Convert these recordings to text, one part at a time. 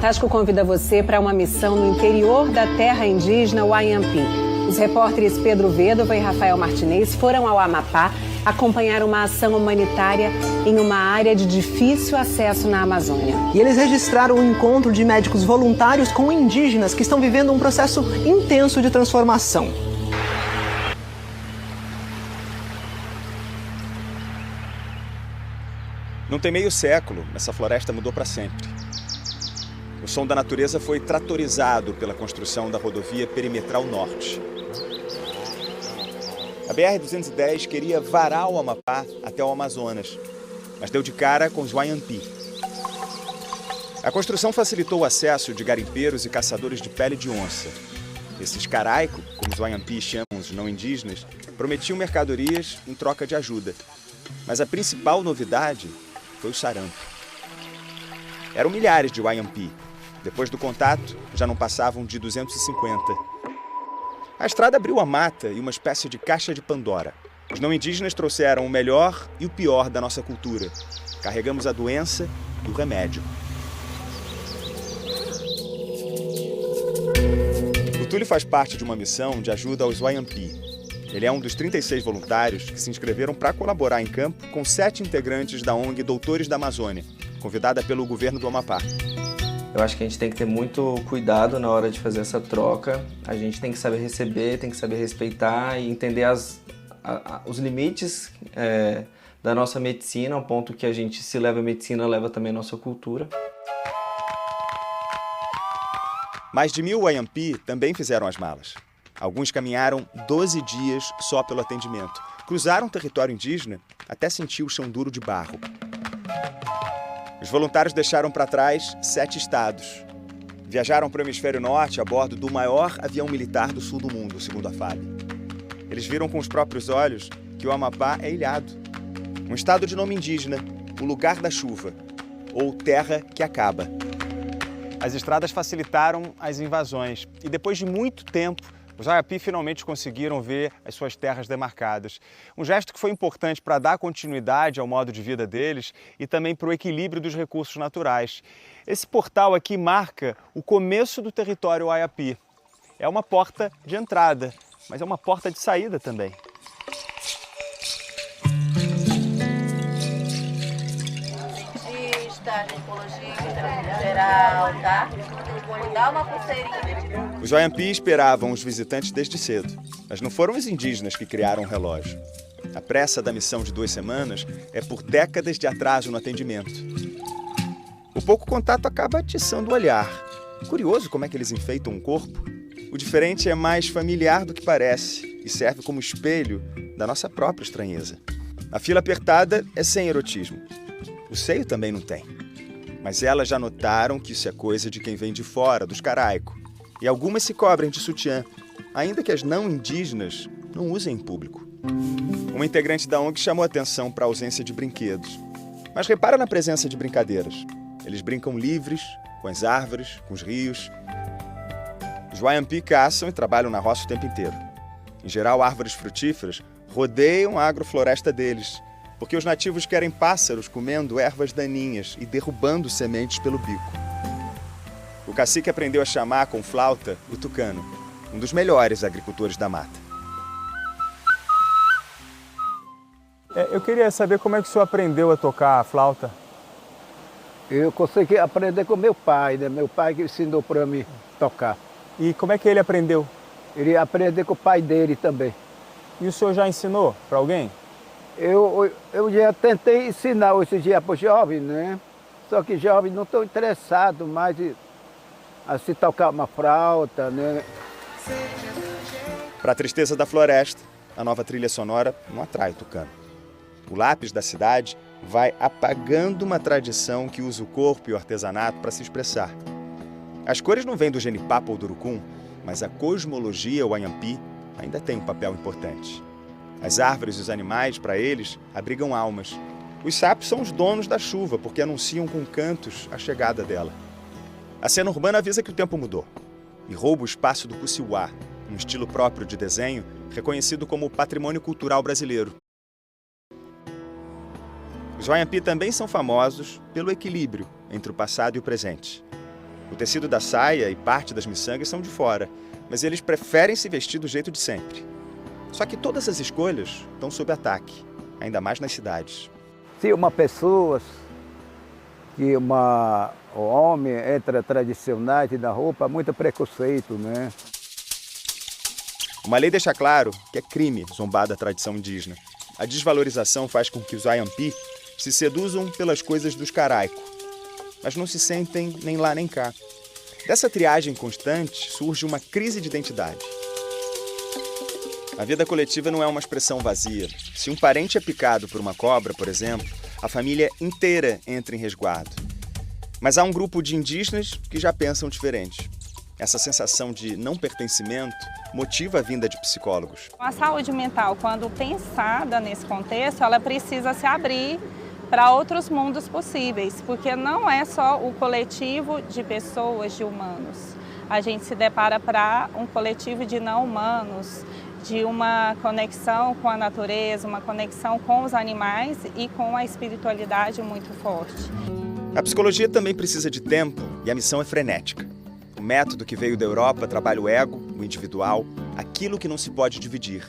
Tasco convida você para uma missão no interior da terra indígena Wayampi. Os repórteres Pedro Vedova e Rafael Martinez foram ao Amapá acompanhar uma ação humanitária em uma área de difícil acesso na Amazônia. E eles registraram o encontro de médicos voluntários com indígenas que estão vivendo um processo intenso de transformação. Não tem meio século, essa floresta mudou para sempre. O som da natureza foi tratorizado pela construção da rodovia Perimetral Norte. A BR-210 queria varar o Amapá até o Amazonas, mas deu de cara com os Wayampi. A construção facilitou o acesso de garimpeiros e caçadores de pele de onça. Esses caraico, como os Wayampi chamam os não indígenas, prometiam mercadorias em troca de ajuda. Mas a principal novidade foi o sarampo. Eram milhares de Wayampi. Depois do contato, já não passavam de 250. A estrada abriu a mata e uma espécie de caixa de Pandora. Os não indígenas trouxeram o melhor e o pior da nossa cultura. Carregamos a doença e o remédio. O Túlio faz parte de uma missão de ajuda aos Wayampi. Ele é um dos 36 voluntários que se inscreveram para colaborar em campo com 7 integrantes da ONG Doutores da Amazônia, convidada pelo governo do Amapá. Eu acho que a gente tem que ter muito cuidado na hora de fazer essa troca. A gente tem que saber receber, tem que saber respeitar e entender os limites da nossa medicina, ao ponto que a gente, se leva a medicina, leva também a nossa cultura. Mais de 1000 Wayampi também fizeram as malas. Alguns caminharam 12 dias só pelo atendimento. Cruzaram o território indígena até sentir o chão duro de barro. Os voluntários deixaram para trás 7 estados. Viajaram para o hemisfério norte a bordo do maior avião militar do sul do mundo, segundo a FAB. Eles viram com os próprios olhos que o Amapá é ilhado. Um estado de nome indígena, o lugar da chuva, ou terra que acaba. As estradas facilitaram as invasões e depois de muito tempo, os Wayampi finalmente conseguiram ver as suas terras demarcadas. Um gesto que foi importante para dar continuidade ao modo de vida deles e também para o equilíbrio dos recursos naturais. Esse portal aqui marca o começo do território Wayampi. É uma porta de entrada, mas é uma porta de saída também. Cientista, ecologia, geral, tá? Dá uma pulseirinha. Os Wayampi esperavam os visitantes desde cedo, mas não foram os indígenas que criaram o relógio. A pressa da missão de 2 semanas é por décadas de atraso no atendimento. O pouco contato acaba atiçando o olhar. Curioso como é que eles enfeitam um corpo. O diferente é mais familiar do que parece e serve como espelho da nossa própria estranheza. A fila apertada é sem erotismo. O seio também não tem. Mas elas já notaram que isso é coisa de quem vem de fora, dos caraico. E algumas se cobrem de sutiã, ainda que as não indígenas não usem em público. Uma integrante da ONG chamou atenção para a ausência de brinquedos. Mas repara na presença de brincadeiras. Eles brincam livres, com as árvores, com os rios. Os Wayampi caçam e trabalham na roça o tempo inteiro. Em geral, árvores frutíferas rodeiam a agrofloresta deles, porque os nativos querem pássaros comendo ervas daninhas e derrubando sementes pelo bico. O cacique aprendeu a chamar com flauta o tucano, um dos melhores agricultores da mata. Eu queria saber como é que o senhor aprendeu a tocar a flauta. Eu consegui aprender com meu pai, né? Meu pai que ensinou para mim tocar. E como é que ele aprendeu? Ele aprendeu com o pai dele também. E o senhor já ensinou para alguém? Eu já tentei ensinar hoje em dia para os jovens, né? Só que jovens não estão interessados mais a se tocar uma flauta, né? Para a tristeza da floresta, a nova trilha sonora não atrai o tucano. O lápis da cidade vai apagando uma tradição que usa o corpo e o artesanato para se expressar. As cores não vêm do genipapo ou do urucum, mas a cosmologia Wayampi ainda tem um papel importante. As árvores e os animais, para eles, abrigam almas. Os sapos são os donos da chuva, porque anunciam com cantos a chegada dela. A cena urbana avisa que o tempo mudou e rouba o espaço do Puciuá, um estilo próprio de desenho reconhecido como patrimônio cultural brasileiro. Os Wayampi também são famosos pelo equilíbrio entre o passado e o presente. O tecido da saia e parte das miçangas são de fora, mas eles preferem se vestir do jeito de sempre. Só que todas as escolhas estão sob ataque, ainda mais nas cidades. Se uma pessoa, o homem entra tradicionais da roupa, há muito preconceito, né? Uma lei deixa claro que é crime zombar da tradição indígena. A desvalorização faz com que os Ayampi se seduzam pelas coisas dos Caraicó, mas não se sentem nem lá nem cá. Dessa triagem constante surge uma crise de identidade. A vida coletiva não é uma expressão vazia. Se um parente é picado por uma cobra, por exemplo, a família inteira entra em resguardo. Mas há um grupo de indígenas que já pensam diferente. Essa sensação de não pertencimento motiva a vinda de psicólogos. A saúde mental, quando pensada nesse contexto, ela precisa se abrir para outros mundos possíveis, porque não é só o coletivo de pessoas, de humanos. A gente se depara para um coletivo de não humanos, de uma conexão com a natureza, uma conexão com os animais e com a espiritualidade muito forte. A psicologia também precisa de tempo e a missão é frenética. O método que veio da Europa trabalha o ego, o individual, aquilo que não se pode dividir.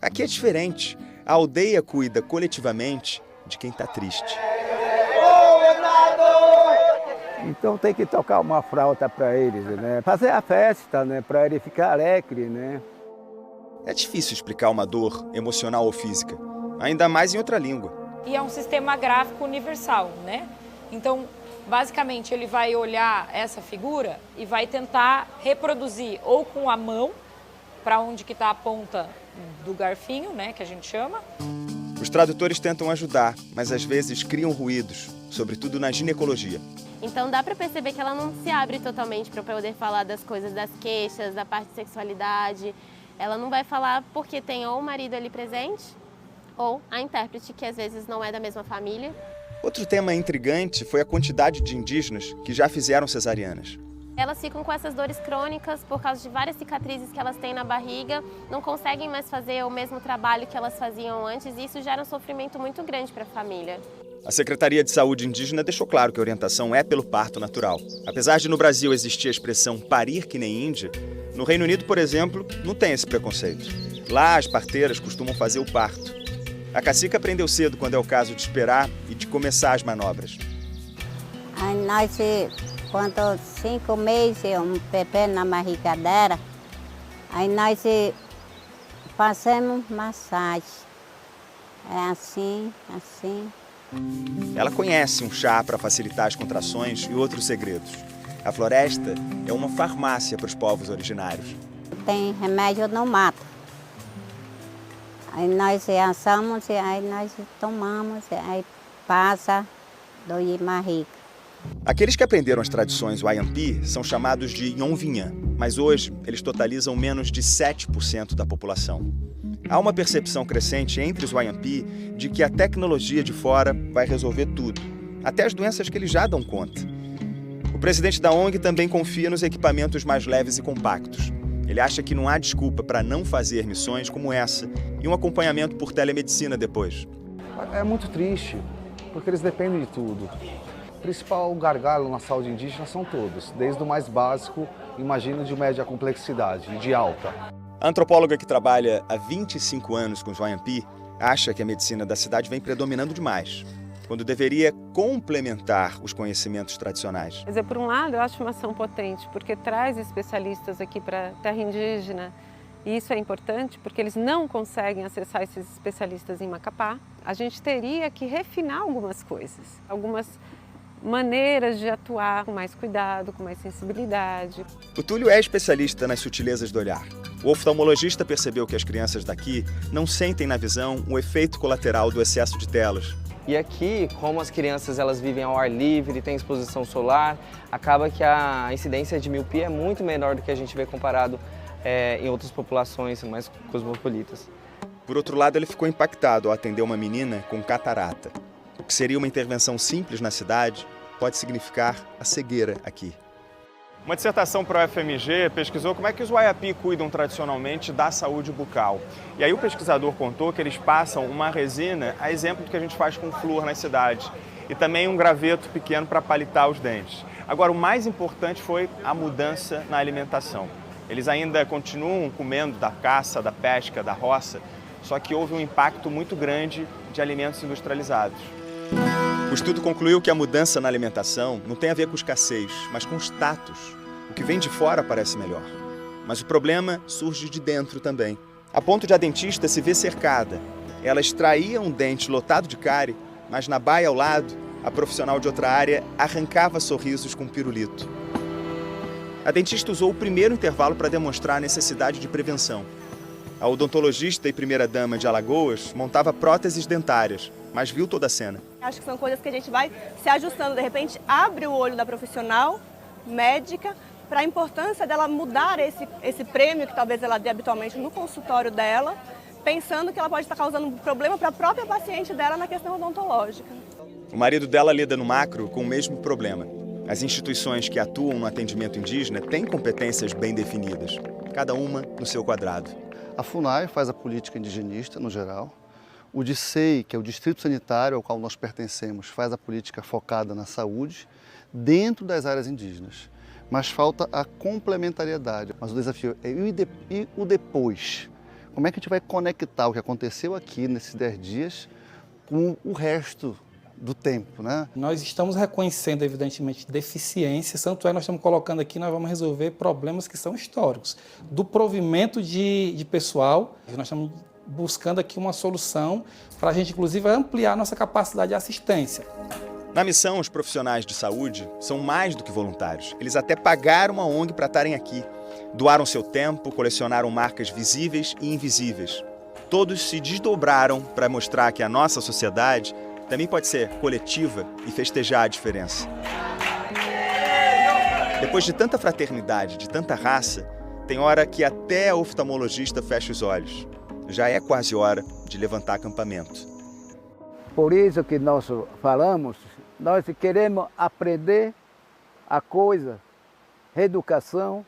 Aqui é diferente. A aldeia cuida coletivamente de quem está triste. Então tem que tocar uma flauta para eles, né? Fazer a festa, né? Para ele ficar alegre, né? É difícil explicar uma dor emocional ou física, ainda mais em outra língua. E é um sistema gráfico universal, né? Então, basicamente, ele vai olhar essa figura e vai tentar reproduzir ou com a mão, para onde que está a ponta do garfinho, né, que a gente chama. Os tradutores tentam ajudar, mas às vezes criam ruídos, sobretudo na ginecologia. Então dá para perceber que ela não se abre totalmente para poder falar das coisas, das queixas, da parte de sexualidade. Ela não vai falar porque tem ou o marido ali presente, ou a intérprete, que às vezes não é da mesma família. Outro tema intrigante foi a quantidade de indígenas que já fizeram cesarianas. Elas ficam com essas dores crônicas por causa de várias cicatrizes que elas têm na barriga, não conseguem mais fazer o mesmo trabalho que elas faziam antes e isso gera um sofrimento muito grande para a família. A Secretaria de Saúde Indígena deixou claro que a orientação é pelo parto natural. Apesar de no Brasil existir a expressão parir que nem índia, no Reino Unido, por exemplo, não tem esse preconceito. Lá as parteiras costumam fazer o parto. A cacica aprendeu cedo quando é o caso de esperar e de começar as manobras. Nós, quando 5 meses, um bebê na barriga dela, aí nós fazemos massagem. É assim, assim. Ela conhece um chá para facilitar as contrações e outros segredos. A floresta é uma farmácia para os povos originários. Tem remédio no mato. Aí nós assamos, aí nós tomamos, aí passa dor de barriga. Aqueles que aprenderam as tradições Wayampi são chamados de Yonvinhã, mas hoje eles totalizam menos de 7% da população. Há uma percepção crescente entre os Wayampi de que a tecnologia de fora vai resolver tudo, até as doenças que eles já dão conta. O presidente da ONG também confia nos equipamentos mais leves e compactos. Ele acha que não há desculpa para não fazer missões como essa e um acompanhamento por telemedicina depois. É muito triste, porque eles dependem de tudo. O principal gargalo na saúde indígena são todos, desde o mais básico, imagino, de média complexidade e de alta. A antropóloga que trabalha há 25 anos com os Wayampi acha que a medicina da cidade vem predominando demais, quando deveria complementar os conhecimentos tradicionais. Quer dizer, por um lado, eu acho uma ação potente, porque traz especialistas aqui para a terra indígena, e isso é importante, porque eles não conseguem acessar esses especialistas em Macapá. A gente teria que refinar algumas coisas, algumas maneiras de atuar com mais cuidado, com mais sensibilidade. O Túlio é especialista nas sutilezas do olhar. O oftalmologista percebeu que as crianças daqui não sentem na visão o efeito colateral do excesso de telas. E aqui, como as crianças elas vivem ao ar livre, têm exposição solar, acaba que a incidência de miopia é muito menor do que a gente vê comparado em outras populações mais cosmopolitas. Por outro lado, ele ficou impactado ao atender uma menina com catarata. O que seria uma intervenção simples na cidade pode significar a cegueira aqui. Uma dissertação para o FMG pesquisou como é que os Wayampi cuidam tradicionalmente da saúde bucal. E aí o pesquisador contou que eles passam uma resina, a exemplo do que a gente faz com flúor nas cidades, e também um graveto pequeno para palitar os dentes. Agora, o mais importante foi a mudança na alimentação. Eles ainda continuam comendo da caça, da pesca, da roça, só que houve um impacto muito grande de alimentos industrializados. O estudo concluiu que a mudança na alimentação não tem a ver com escassez, mas com status. O que vem de fora parece melhor. Mas o problema surge de dentro também. A ponto de a dentista se ver cercada. Ela extraía um dente lotado de cárie, mas na baia ao lado, a profissional de outra área arrancava sorrisos com pirulito. A dentista usou o primeiro intervalo para demonstrar a necessidade de prevenção. A odontologista e primeira-dama de Alagoas montava próteses dentárias, mas viu toda a cena. Acho que são coisas que a gente vai se ajustando. De repente, abre o olho da profissional médica para a importância dela mudar esse prêmio que talvez ela dê habitualmente no consultório dela, pensando que ela pode estar causando um problema para a própria paciente dela na questão odontológica. O marido dela lida no macro com o mesmo problema. As instituições que atuam no atendimento indígena têm competências bem definidas, cada uma no seu quadrado. A FUNAI faz a política indigenista, no geral. O DICEI, que é o Distrito Sanitário ao qual nós pertencemos, faz a política focada na saúde dentro das áreas indígenas. Mas falta a complementariedade. Mas o desafio é e o depois. Como é que a gente vai conectar o que aconteceu aqui nesses 10 dias com o resto do tempo, né? Nós estamos reconhecendo, evidentemente, deficiências, tanto é nós estamos colocando aqui, nós vamos resolver problemas que são históricos. Do provimento de pessoal, nós estamos buscando aqui uma solução para a gente, inclusive, ampliar nossa capacidade de assistência. Na missão, os profissionais de saúde são mais do que voluntários. Eles até pagaram uma ONG para estarem aqui. Doaram seu tempo, colecionaram marcas visíveis e invisíveis. Todos se desdobraram para mostrar que a nossa sociedade também pode ser coletiva e festejar a diferença. Depois de tanta fraternidade, de tanta raça, tem hora que até a oftalmologista fecha os olhos. Já é quase hora de levantar acampamento. Por isso que nós falamos, nós queremos aprender a coisa, reeducação,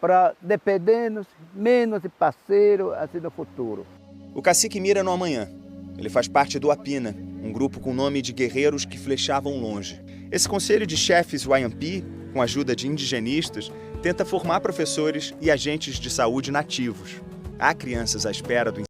para dependermos menos de parceiro assim no futuro. O cacique mira no amanhã. Ele faz parte do Apina, um grupo com nome de guerreiros que flechavam longe. Esse conselho de chefes Wayampi, com a ajuda de indigenistas, tenta formar professores e agentes de saúde nativos. Há crianças à espera do